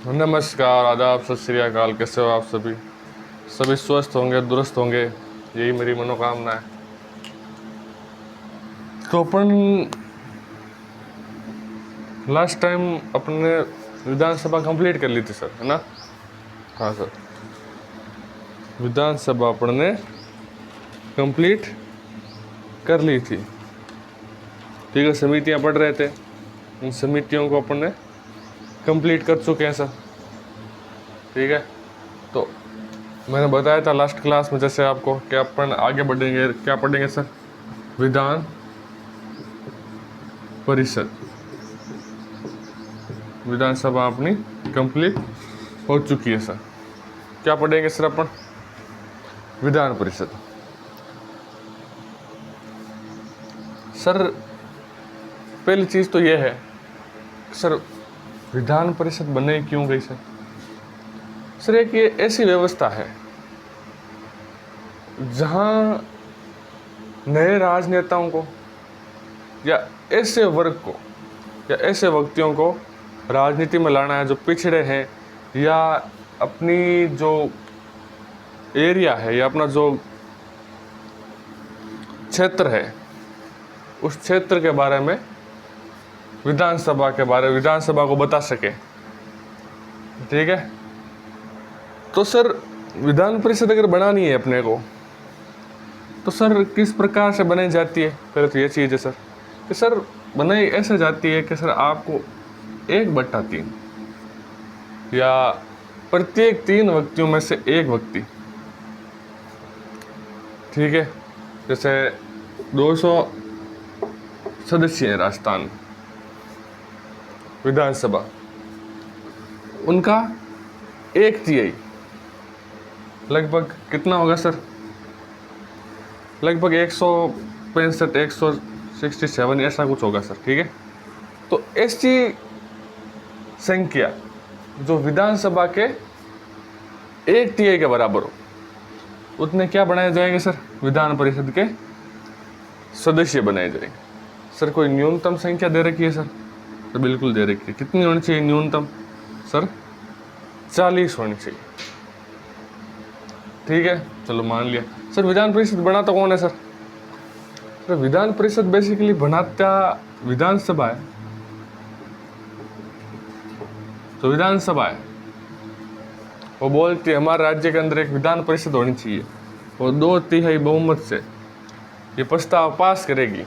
नमस्कार, आदाब, सत श्री अकाल। कैसे हो आप सभी? सभी स्वस्थ होंगे, दुरुस्त होंगे, यही मेरी मनोकामना है। तो अपन लास्ट टाइम अपने विधानसभा कंप्लीट कर ली थी सर, है ना? हाँ सर, विधानसभा अपन ने कंप्लीट कर ली थी। ठीक है, समितियां पढ़ रहे थे, उन समितियों को अपन ने कंप्लीट कर चुके हैं सर। ठीक है, तो मैंने बताया था लास्ट क्लास में जैसे आपको कि अपन आगे बढ़ेंगे, क्या पढ़ेंगे सर? विधान परिषद। विधानसभा अपनी कंप्लीट हो चुकी है सर। क्या पढ़ेंगे सर अपन? विधान परिषद। सर पहली चीज़ तो यह है सर, विधान परिषद बने क्यों गई सर? सर एक ये ऐसी व्यवस्था है जहां नए राजनेताओं को या ऐसे वर्ग को या ऐसे व्यक्तियों को राजनीति में लाना है जो पिछड़े हैं, या अपनी जो एरिया है या अपना जो क्षेत्र है उस क्षेत्र के बारे में विधानसभा को बता सके। ठीक है, तो सर विधान परिषद अगर बनानी है अपने को, तो सर किस प्रकार से बनाई जाती है? पहले तो ये चीज़ है सर कि सर बनाई ऐसे जाती है कि सर आपको 1/3 या प्रत्येक 3 व्यक्तियों में से एक व्यक्ति, ठीक है, जैसे 200 सदस्य हैं राजस्थान विधानसभा, उनका 1/3 लगभग कितना होगा सर? लगभग 165 167 ऐसा कुछ होगा सर। ठीक है, तो ऐसी संख्या जो विधानसभा के 1/3 के बराबर हो, उतने क्या बनाए जाएंगे सर? विधान परिषद के सदस्य बनाए जाएंगे। सर कोई न्यूनतम संख्या दे रखी है सर? तो बिल्कुल दे रखी है। कितनी होनी चाहिए न्यूनतम? सर 40 होनी चाहिए। ठीक है, चलो मान लिया। सर विधान परिषद बनाता कौन है sir? Sir Vidhan Parishad basically बनाता विधानसभा है। तो विधानसभा है, वो बोलती है हमारे राज्य के अंदर एक विधान परिषद होनी चाहिए, वो 2/3 बहुमत से ये प्रस्ताव पास करेगी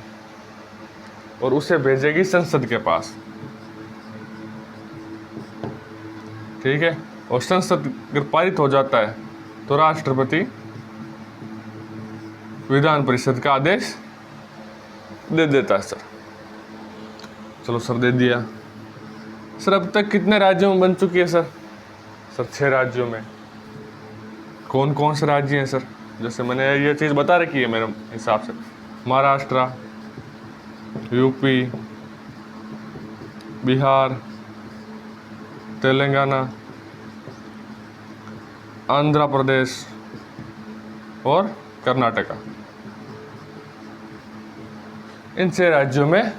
और उसे भेजेगी संसद के पास। ठीक है, और संसद अगर पारित हो जाता है तो राष्ट्रपति विधान परिषद का आदेश दे देता है सर। चलो सर दे दिया। सर अब तक कितने राज्यों में बन चुकी है सर? सर 6 राज्यों में। कौन कौन से राज्य हैं सर? जैसे मैंने ये चीज़ बता रखी है मेरे हिसाब से, महाराष्ट्र, यूपी, बिहार, तेलंगाना, आंध्र प्रदेश और कर्नाटका। इन 6 राज्यों में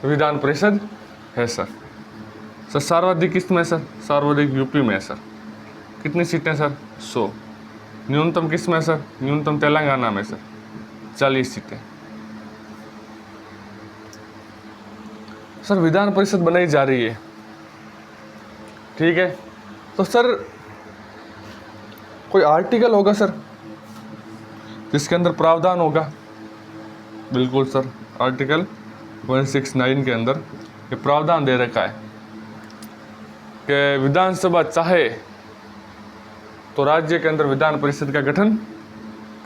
विधान परिषद है सर। सर सर्वाधिक किसमें सर? सर्वाधिक यूपी में है सर। कितनी सीटें सर? 100। न्यूनतम किसमें है सर? न्यूनतम तेलंगाना में सर, 40 सीटें। सर विधान परिषद बनाई जा रही है, ठीक है, तो सर कोई आर्टिकल होगा सर जिसके अंदर प्रावधान होगा? बिल्कुल सर, आर्टिकल 169 के अंदर ये प्रावधान दे रखा है कि विधानसभा चाहे तो राज्य के अंदर विधान परिषद का गठन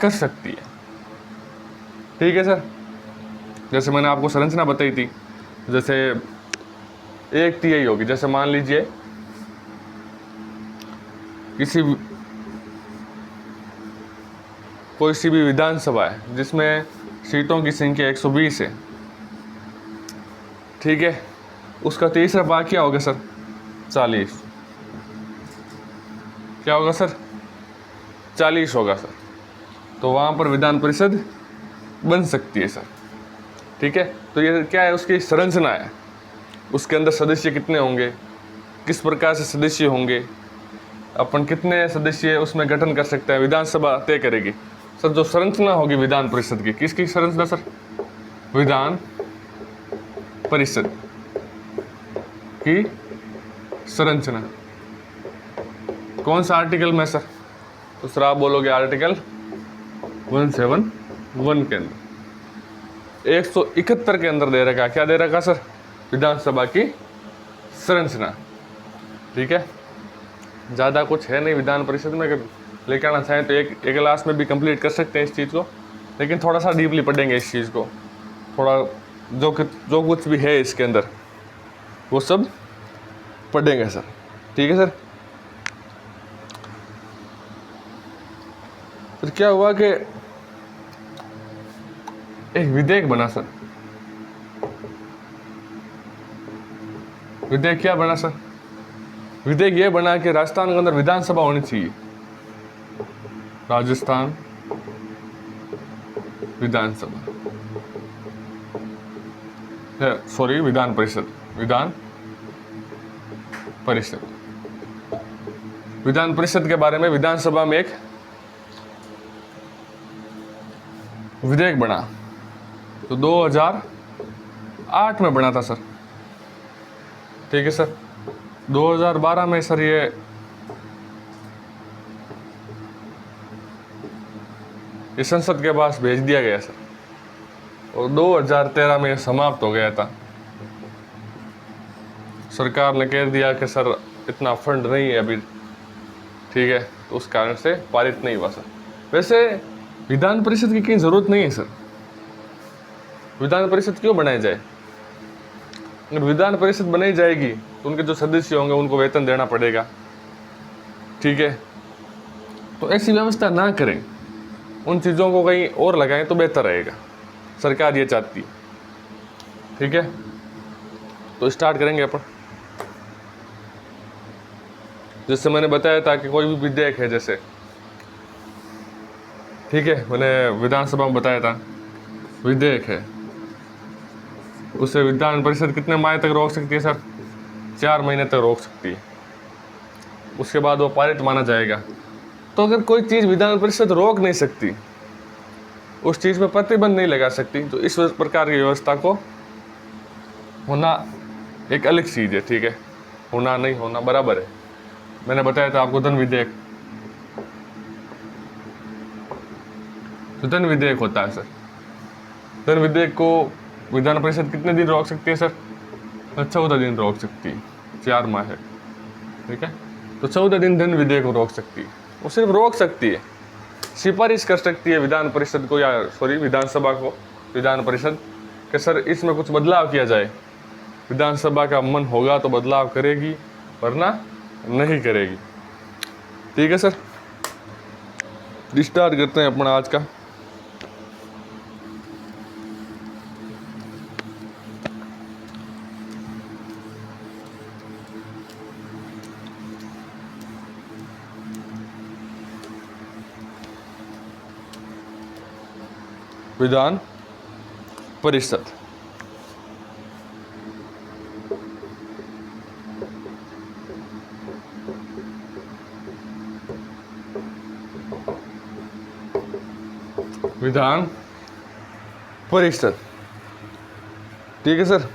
कर सकती है। ठीक है सर, जैसे मैंने आपको संरचना बताई थी, जैसे 1/3 होगी। जैसे मान लीजिए कोई सी भी विधानसभा है जिसमें सीटों की संख्या 120 है, ठीक है, उसका तीसरा भाग क्या होगा सर? 40। क्या होगा सर? 40 होगा सर। तो वहाँ पर विधान परिषद बन सकती है सर। ठीक है, तो ये क्या है? उसकी संरचना है, उसके अंदर सदस्य कितने होंगे, किस प्रकार से सदस्य होंगे, अपन कितने सदस्य उसमें गठन कर सकते हैं, विधानसभा तय करेगी। सर जो संरचना होगी विधान परिषद की, किसकी संरचना सर? विधान परिषद की संरचना कौन सा आर्टिकल में सर? तो सर आप बोलोगे आर्टिकल 171 के अंदर 171 के अंदर दे रखा, क्या दे रखा सर? विधानसभा की संरचना। ठीक है, ज़्यादा कुछ है नहीं विधान परिषद में, अगर लेकर आना चाहें तो एक क्लास में भी कंप्लीट कर सकते हैं इस चीज़ को, लेकिन थोड़ा सा डीपली पढ़ेंगे इस चीज़ को, थोड़ा जो कुछ भी है इसके अंदर वो सब पढ़ेंगे सर। ठीक है सर। फिर क्या हुआ कि एक विधेयक बना सर। विधेयक क्या बना सर? विधेयक ये बना कि राजस्थान के अंदर विधानसभा होनी चाहिए। राजस्थान विधानसभा, सॉरी विधान परिषद, विधान परिषद, विधान परिषद के बारे में विधानसभा में एक विधेयक बना, तो 2008 में बना था सर। ठीक है सर। 2012 में सर ये संसद के पास भेज दिया गया सर, और 2013 में समाप्त हो गया था। सरकार ने कह दिया कि सर इतना फंड नहीं है अभी, ठीक है, तो उस कारण से पारित नहीं हुआ सर। वैसे विधान परिषद की कहीं ज़रूरत नहीं है सर। विधान परिषद क्यों बनाई जाए? अगर विधान परिषद बनाई जाएगी तो उनके जो सदस्य होंगे उनको वेतन देना पड़ेगा। ठीक है, तो ऐसी व्यवस्था ना करें, उन चीज़ों को कहीं और लगाएं तो बेहतर रहेगा। सरकार ये चाहती है। ठीक है, तो स्टार्ट करेंगे अपन। जैसे मैंने बताया था कि कोई भी विधेयक है, जैसे ठीक है, मैंने विधानसभा में बताया था विधेयक है, उसे विधान परिषद कितने माह तक रोक सकती है सर? 4 महीने तक रोक सकती है। उसके बाद वो पारित माना जाएगा। तो अगर कोई चीज़ विधान परिषद रोक नहीं सकती, उस चीज़ में प्रतिबंध नहीं लगा सकती, तो इस प्रकार की व्यवस्था को होना एक अलग चीज़ है। ठीक है, होना नहीं होना बराबर है। मैंने बताया था आपको धन विधेयक, तो धन विधेयक होता है सर। धन विधेयक को विधान परिषद कितने दिन रोक सकती है सर? 14 दिन रोक सकती है, 4 माह है। ठीक है, तो 14 दिन धन विधेयक को रोक सकती है। वो सिर्फ रोक सकती है, सिफारिश कर सकती है विधान परिषद को, या सॉरी विधानसभा को, विधान परिषद कि सर इसमें कुछ बदलाव किया जाए। विधानसभा का मन होगा तो बदलाव करेगी, वरना नहीं करेगी। ठीक है सर, स्टार्ट करते हैं अपना आज का। विधान परिषद। विधान परिषद। ठीक है सर।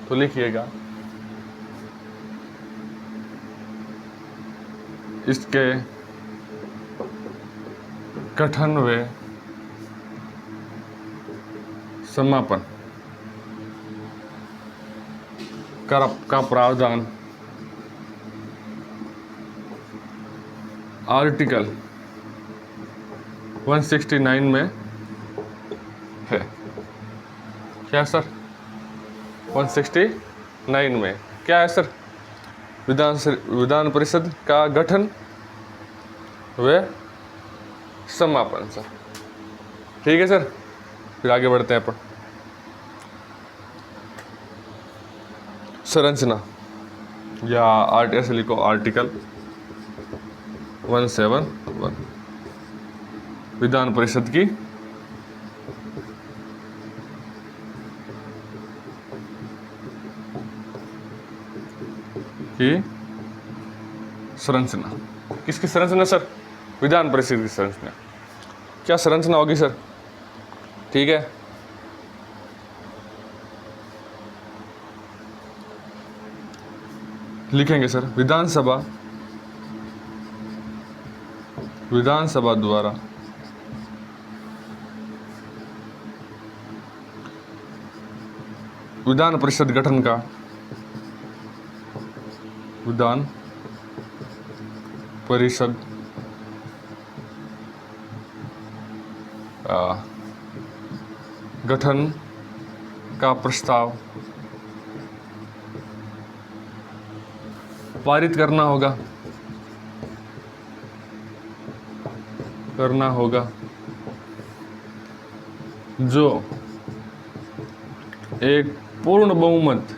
तो लिखिएगा, इसके गठन व समापन का प्रावधान आर्टिकल 169 में है। क्या सर? 169 में क्या है सर? विधान परिषद का गठन व समापन सर। ठीक है सर, फिर आगे बढ़ते हैं अपन। संरचना या ऐसे लिखो, आर्टिकल 171 विधान परिषद की की संरचना। किसकी संरचना सर? विधान परिषद की संरचना। क्या संरचना होगी सर? ठीक है, लिखेंगे सर, विधानसभा द्वारा विधान परिषद गठन का, विधान परिषद गठन का प्रस्ताव पारित करना होगा, जो एक पूर्ण बहुमत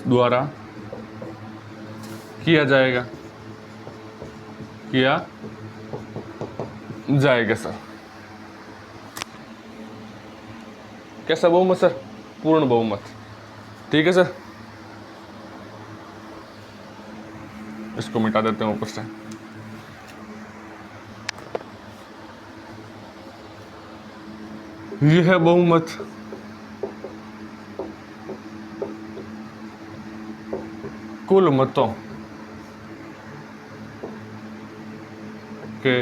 द्वारा किया जाएगा सर। कैसा बहुमत सर? पूर्ण बहुमत। ठीक है सर, इसको मिटा देते हैं ऊपर से। यह है बहुमत कुल मतों के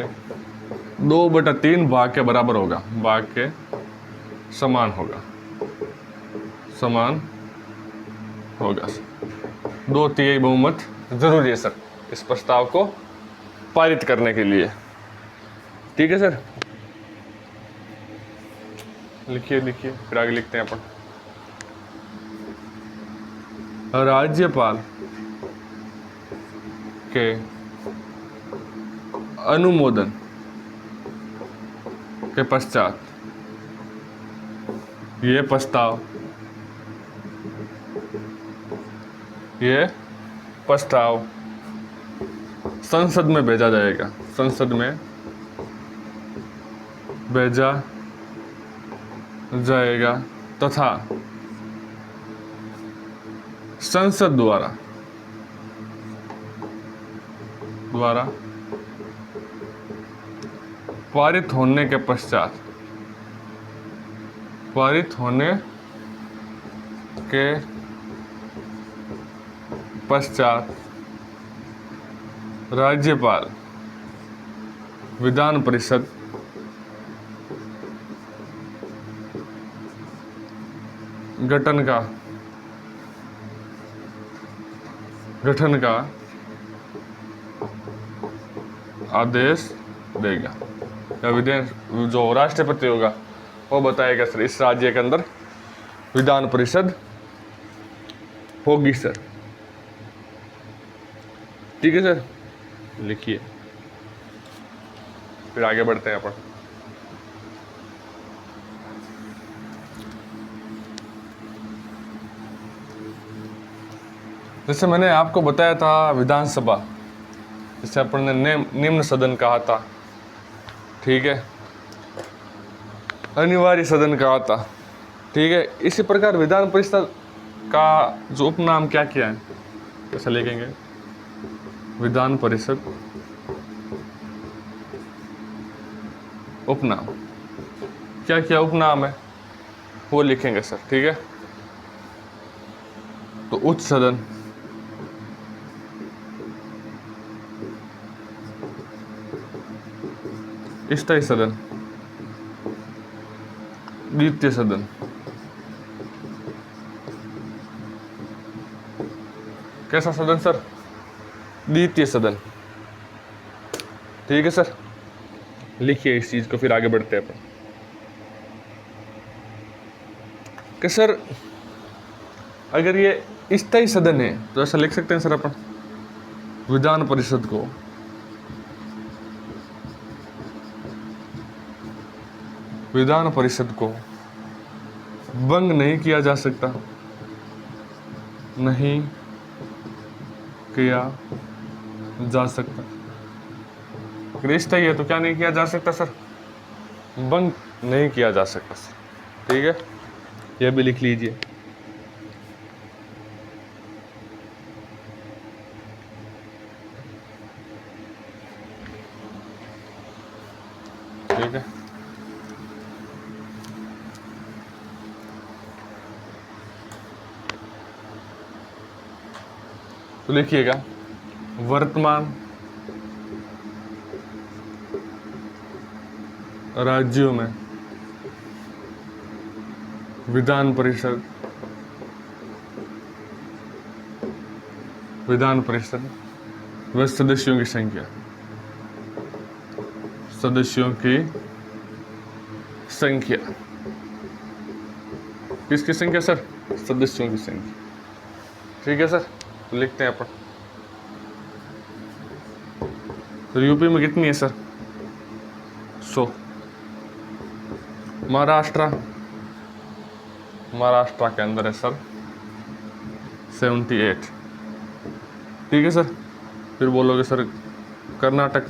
2/3 भाग के बराबर होगा, भाग के समान होगा सर। 2/3 बहुमत जरूरी है सर इस प्रस्ताव को पारित करने के लिए। ठीक है सर, लिखिए फिर आगे लिखते हैं अपन। राज्यपाल के अनुमोदन के पश्चात ये प्रस्ताव संसद में भेजा जाएगा, तथा संसद द्वारा पारित होने के पश्चात राज्यपाल विधान परिषद गठन का आदेश देगा, या विधान जो राष्ट्रपति होगा वो बताएगा सर इस राज्य के अंदर विधान परिषद होगी सर। ठीक है सर, लिखिए फिर आगे बढ़ते हैं अपन। जैसे मैंने आपको बताया था विधानसभा, जिसे अपन ने निम्न सदन कहा था, ठीक है, अनिवार्य सदन कहा था। ठीक है, इसी प्रकार विधान परिषद का जो उपनाम क्या है, कैसे लिखेंगे? विधान परिषद उपनाम, क्या उपनाम है वो लिखेंगे सर। ठीक है, तो उच्च सदन, स्थायी सदन, द्वितीय सदन, कैसा सदन सर? द्वितीय सदन। ठीक है सर, लिखिए इस चीज को, फिर आगे बढ़ते हैं अपन। कि सर अगर ये स्थायी सदन है तो ऐसा लिख सकते हैं सर अपन, विधान परिषद को भंग नहीं किया जा सकता, स्थायी है तो क्या नहीं किया जा सकता सर? भंग नहीं किया जा सकता सर। ठीक है, यह भी लिख लीजिए। ठीक है, तो लिखिएगा वर्तमान राज्यों में विधान परिषद व सदस्यों की संख्या, किसकी संख्या सर? सदस्यों की संख्या। ठीक है सर, तो लिखते हैं अपन। तो यूपी में कितनी है सर? 100। महाराष्ट्र के अंदर है सर 78। ठीक है सर, फिर बोलोगे सर कर्नाटक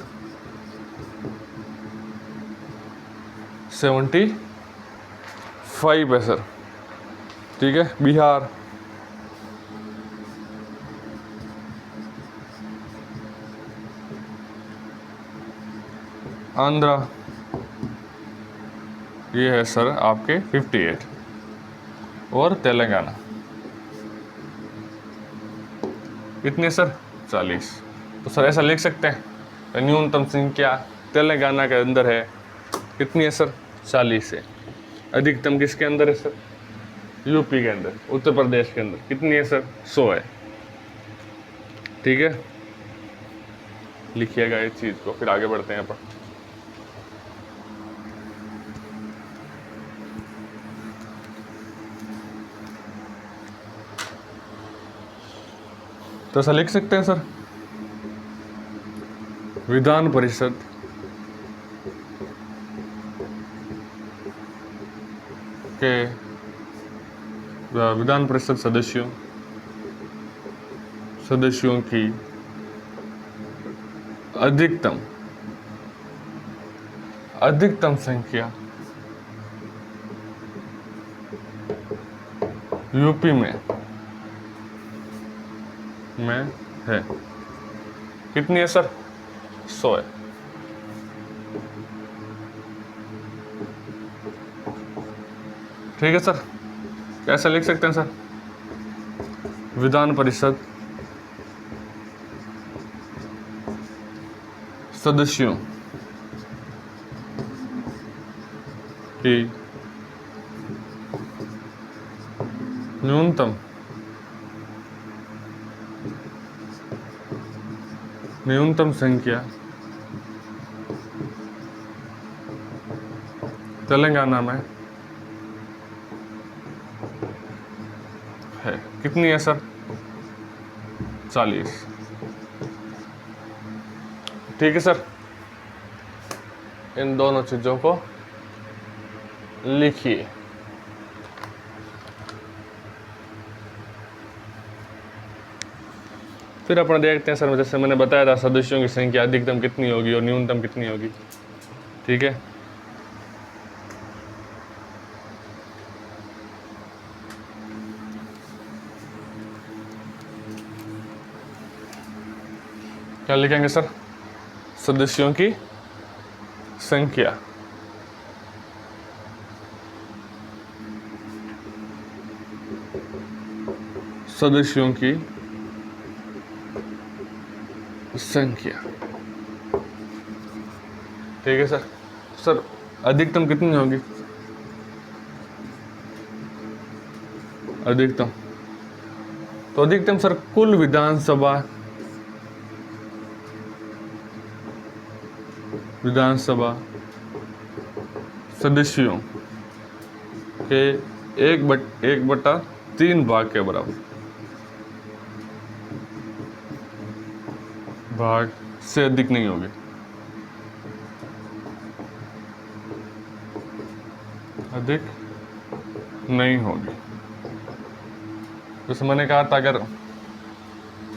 75 है सर। ठीक है, बिहार आंध्रा ये है सर आपके 58 और तेलंगाना कितने सर? 40। तो सर ऐसा लिख सकते हैं, न्यूनतम संख्या तेलंगाना के अंदर है कितनी है सर? 40 है। अधिकतम किसके अंदर है सर? यूपी के अंदर। उत्तर प्रदेश के अंदर कितनी है सर? 100 है। ठीक है, लिखिएगा इस चीज़ को, फिर आगे बढ़ते हैं अपन। तो ऐसा लिख सकते हैं सर, विधान परिषद सदस्यों की अधिकतम संख्या यूपी में है कितनी है सर? 100 है। ठीक है सर, कैसे लिख सकते हैं सर? विधान परिषद सदस्यों की न्यूनतम संख्या तेलंगाना में है कितनी है सर? 40। ठीक है सर, इन दोनों चीजों को लिखिए। फिर अपन देखते हैं सर, जैसे मैंने बताया था सदस्यों की संख्या अधिकतम कितनी होगी और न्यूनतम कितनी होगी। ठीक है, क्या लिखेंगे सर? सदस्यों की संख्या ठीक है सर। सर अधिकतम कितनी होगी? अधिकतम तो अधिकतम सर कुल विधानसभा सदस्यों के 1/3 भाग के बराबर भाग से अधिक नहीं होगी। अधिक नहीं होगी। जैसे मैंने कहा था, अगर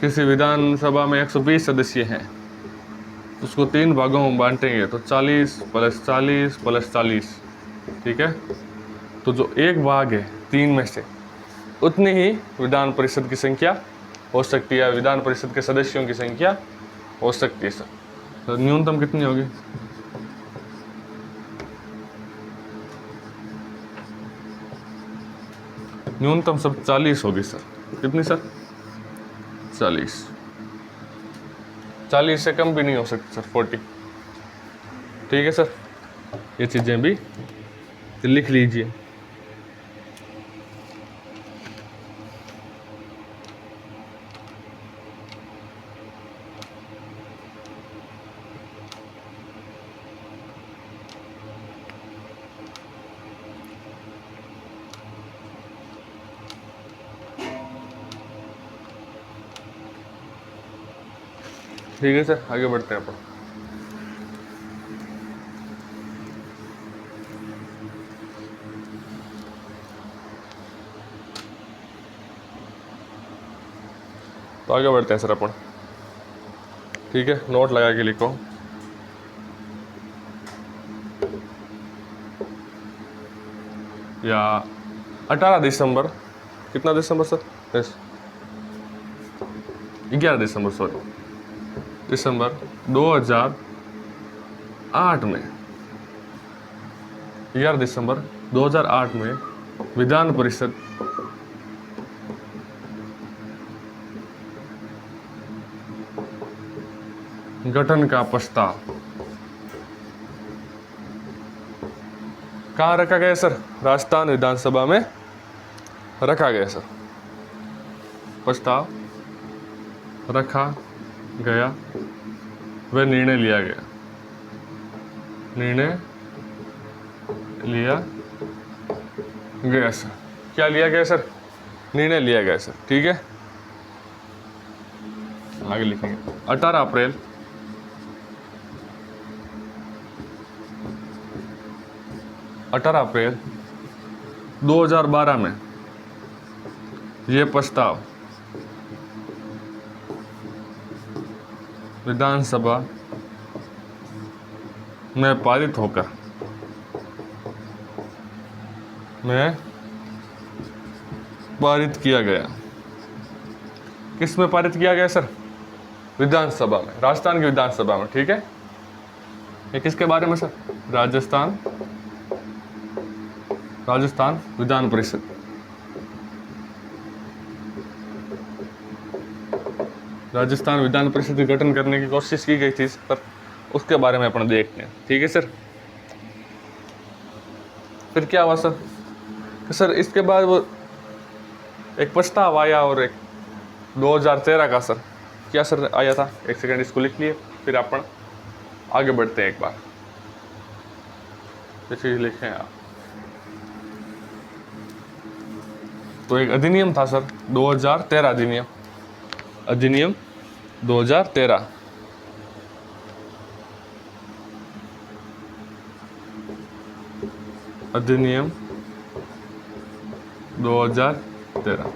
किसी विधानसभा में 120 सदस्य हैं, उसको 3 भागों में बांटेंगे तो 40 + 40 + 40। ठीक है, तो जो एक भाग है 3 में से उतनी ही विधान परिषद की संख्या हो सकती है, विधान परिषद के सदस्यों की संख्या हो सकती है सर। तो न्यूनतम कितनी होगी? न्यूनतम सब 40 होगी सर। कितनी सर? 40। 40 से कम भी नहीं हो सकती सर, 40। ठीक है सर, ये चीज़ें भी लिख लीजिए। ठीक है सर, आगे बढ़ते हैं अपन। तो आगे बढ़ते हैं सर अपन। ठीक है, नोट लगा के लिखो। या 18 दिसंबर, कितना दिसंबर सर? 11 दिसंबर, सॉरी, दिसंबर 2008 में, 11 दिसंबर 2008 में विधान परिषद गठन का प्रस्ताव कहाँ रखा गया सर? राजस्थान विधानसभा में रखा गया सर। प्रस्ताव रखा गया वह निर्णय लिया गया, निर्णय लिया गया सर। क्या लिया गया सर? निर्णय लिया गया सर। ठीक है, आगे लिखेंगे। 18 अप्रैल 2012 में यह प्रस्ताव विधानसभा में पारित होकर किया गया। किस में पारित किया गया सर? विधानसभा में, राजस्थान की विधानसभा में। ठीक है, ये किसके बारे में सर? राजस्थान विधान परिषद। राजस्थान विधान परिषद का गठन करने की कोशिश की गई थी पर उसके बारे में अपन देखते हैं। ठीक है सर, फिर क्या हुआ सर? सर इसके बाद वो एक प्रस्ताव आया और एक 2013 का सर, क्या सर आया था? एक सेकंड, इसको लिख लिए, फिर अपन आगे बढ़ते हैं। एक बार ये चीज लिखें आप। तो एक अधिनियम था सर, 2013 अधिनियम 2013। अधिनियम 2013।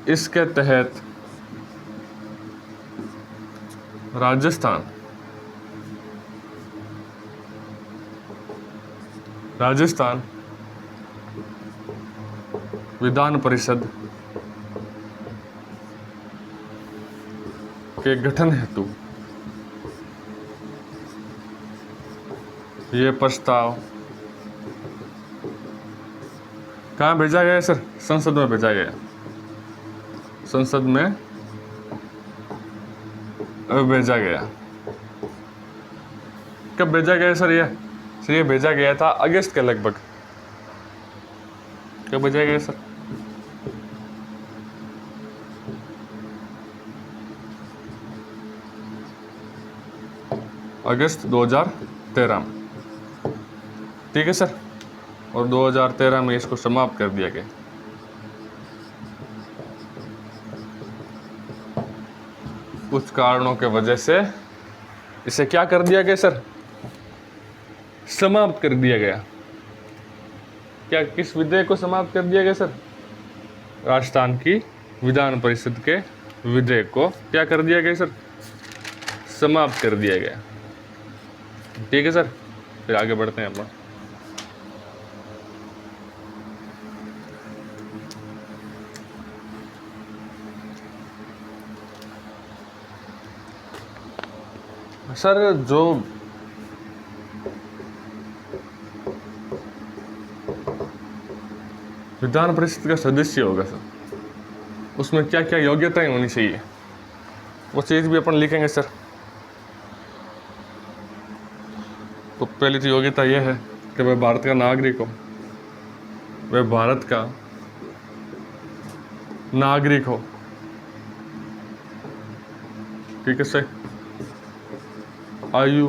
इसके तहत राजस्थान विधान परिषद के गठन हेतु ये प्रस्ताव कहाँ भेजा गया सर? संसद में भेजा गया। संसद में भेजा गया। कब भेजा गया सर? ये भेजा गया था अगस्त के लगभग। कब भेजा गया सर? अगस्त 2013 में। ठीक है सर, और 2013 में इसको समाप्त कर दिया गया। कुछ कारणों के वजह से इसे क्या कर दिया गया सर? समाप्त कर दिया गया। क्या, किस विधेयक को समाप्त कर दिया गया सर? राजस्थान की विधान परिषद के विधेयक को क्या कर दिया गया सर? समाप्त कर दिया गया। ठीक है सर, फिर आगे बढ़ते हैं अपन। सर जो विधान परिषद का सदस्य होगा सर, उसमें क्या क्या योग्यताएं होनी चाहिए, वो चीज़ भी अपन लिखेंगे सर। तो पहली तो योग्यता यह है कि वह भारत का नागरिक हो, वह भारत का नागरिक हो, ठीक है सर। आयु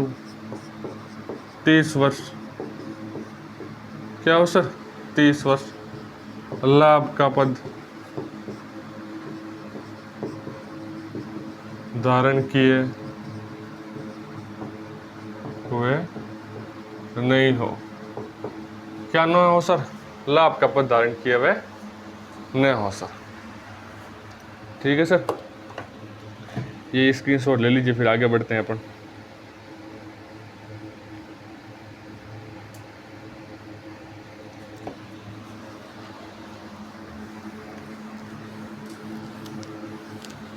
30 वर्ष, क्या हो सर 30 वर्ष, लाभ का पद धारण किए हुए नहीं हो, क्या न हो सर, लाभ का पद धारण किए हुए न हो सर, ठीक है सर। ये स्क्रीनशॉट ले लीजिए, फिर आगे बढ़ते हैं अपन।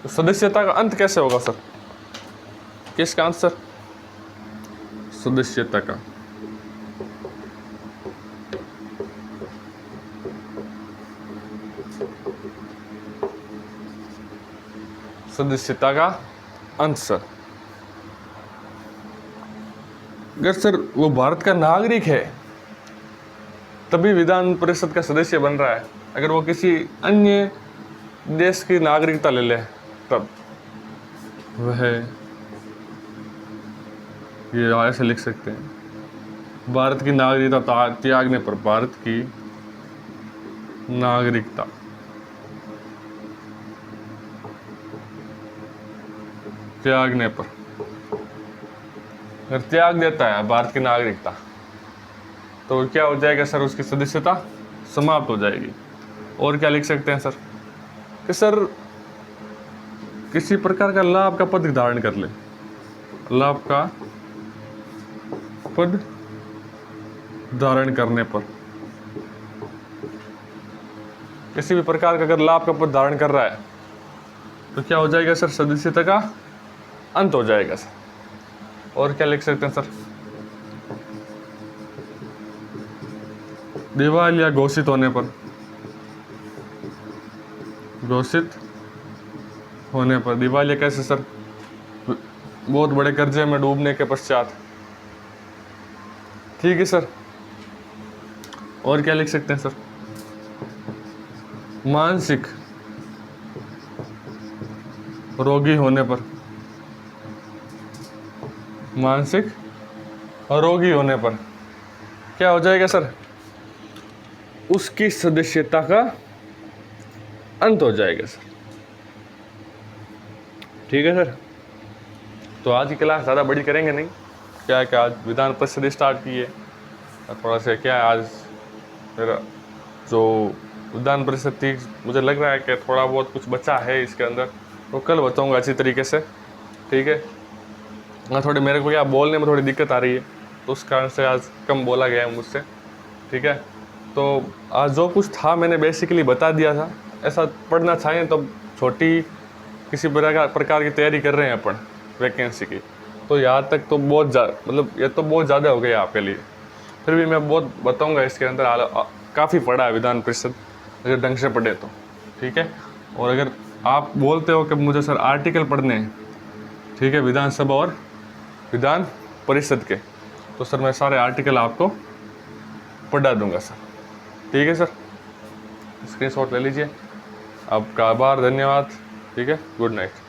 तो सदस्यता का अंत कैसे होगा सर, किसका अंत सर, सदस्यता का सदस्यता का अंत सर, अगर सर वो भारत का नागरिक है तभी विधान परिषद का सदस्य बन रहा है। अगर वो किसी अन्य देश की नागरिकता ले ले तब वह, ये ऐसे लिख सकते हैं, भारत की नागरिकता त्यागने पर, भारत की नागरिकता त्यागने पर, अगर त्याग देता है भारत की नागरिकता तो क्या हो जाएगा सर, उसकी सदस्यता समाप्त हो जाएगी। और क्या लिख सकते हैं सर कि सर किसी प्रकार का लाभ का पद धारण कर ले, लाभ का पद धारण करने पर, किसी भी प्रकार का अगर लाभ का पद धारण कर रहा है तो क्या हो जाएगा सर, सदस्यता का अंत हो जाएगा सर। और क्या लिख सकते हैं सर, दिवालिया घोषित होने पर, घोषित होने पर, दिवालिया कैसे सर, बहुत बड़े कर्जे में डूबने के पश्चात, ठीक है सर। और क्या लिख सकते हैं सर, मानसिक रोगी होने पर, मानसिक रोगी होने पर क्या हो जाएगा सर, उसकी सदस्यता का अंत हो जाएगा सर, ठीक है सर। तो आज की क्लास ज़्यादा बड़ी करेंगे नहीं, क्या है कि आज विधान परिषद स्टार्ट की है, थोड़ा सा क्या है आज मेरा जो विधान परिषद थी, मुझे लग रहा है कि थोड़ा बहुत कुछ बचा है इसके अंदर, तो कल बताऊंगा अच्छी तरीके से, ठीक है। थोड़ी मेरे को क्या बोलने में थोड़ी दिक्कत आ रही है, तो उस कारण से आज कम बोला गया है मुझसे, ठीक है। तो आज जो कुछ था मैंने बेसिकली बता दिया था। ऐसा पढ़ना चाहें तो छोटी किसी प्रकार की तैयारी कर रहे हैं अपन वैकेंसी की, तो यहाँ तक तो बहुत मतलब ये तो बहुत ज़्यादा हो गया आपके लिए। फिर भी मैं बहुत बताऊंगा इसके अंदर, काफ़ी पढ़ा है विधान परिषद अगर ढंग से पढ़े तो, ठीक है। और अगर आप बोलते हो कि मुझे सर आर्टिकल पढ़ने हैं, ठीक है, विधानसभा और विधान परिषद के, तो सर मैं सारे आर्टिकल आपको पढ़ा दूंगा सर, ठीक है सर। स्क्रीनशॉट ले लीजिए। आपका आभार, धन्यवाद, ठीक है, गुड नाइट।